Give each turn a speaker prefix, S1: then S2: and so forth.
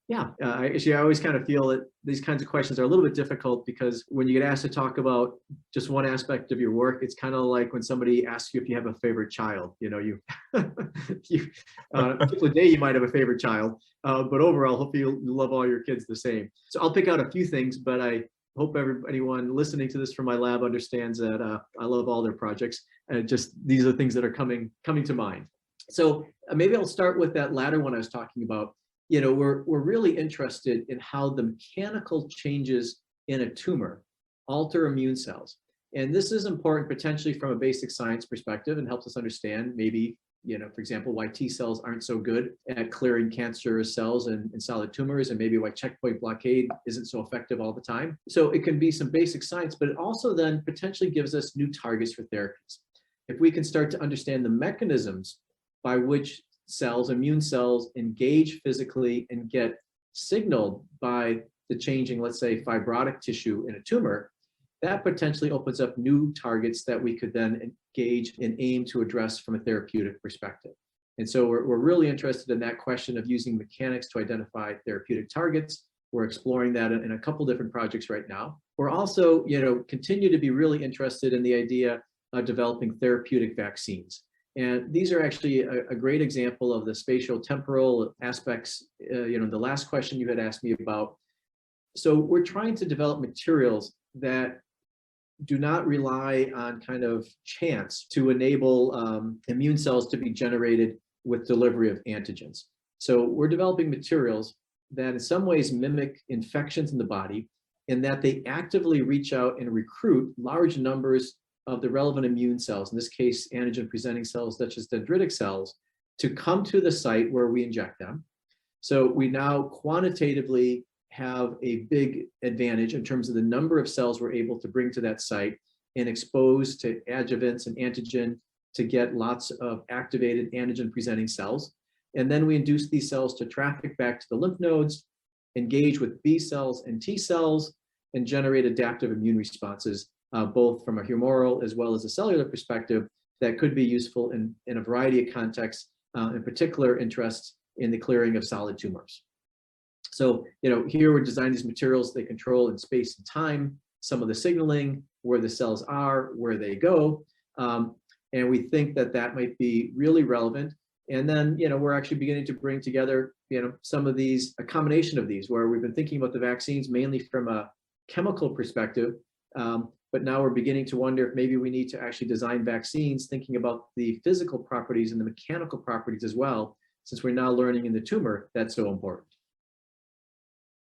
S1: Yeah, actually, I always kind of feel that these kinds of questions are a little bit difficult because when you get asked to talk about just one aspect of your work, it's kind of like when somebody asks you if you have a favorite child. You know, you particular day you might have a favorite child, but overall, hopefully you love all your kids the same. So I'll pick out a few things, but I hope anyone listening to this from my lab understands that I love all their projects. And just these are things that are coming to mind. So maybe I'll start with that latter one I was talking about. You know, we're really interested in how the mechanical changes in a tumor alter immune cells. And this is important potentially from a basic science perspective and helps us understand maybe, you know, for example, why T cells aren't so good at clearing cancerous cells and solid tumors, and maybe why checkpoint blockade isn't so effective all the time. So it can be some basic science, but it also then potentially gives us new targets for therapies. If we can start to understand the mechanisms by which cells, immune cells, engage physically and get signaled by the changing, let's say, fibrotic tissue in a tumor, that potentially opens up new targets that we could then engage and aim to address from a therapeutic perspective. And so we're really interested in that question of using mechanics to identify therapeutic targets. We're exploring that in a couple different projects right now. We're also, you know, continue to be really interested in the idea of developing therapeutic vaccines. And these are actually a great example of the spatial temporal aspects, you know, the last question you had asked me about. So we're trying to develop materials that do not rely on kind of chance to enable immune cells to be generated with delivery of antigens. So we're developing materials that in some ways mimic infections in the body, in that they actively reach out and recruit large numbers of the relevant immune cells, in this case, antigen-presenting cells such as dendritic cells, to come to the site where we inject them. So we now quantitatively have a big advantage in terms of the number of cells we're able to bring to that site and expose to adjuvants and antigen to get lots of activated antigen-presenting cells. And then we induce these cells to traffic back to the lymph nodes, engage with B cells and T cells, and generate adaptive immune responses, both from a humoral as well as a cellular perspective, that could be useful in a variety of contexts, in particular interest in the clearing of solid tumors. So, you know, here we're designing these materials, they control in space and time, some of the signaling, where the cells are, where they go. And we think that that might be really relevant. And then, you know, we're actually beginning to bring together, you know, some of these, a combination of these, where we've been thinking about the vaccines mainly from a chemical perspective. But now we're beginning to wonder if maybe we need to actually design vaccines thinking about the physical properties and the mechanical properties as well, since we're now learning in the tumor that's so important.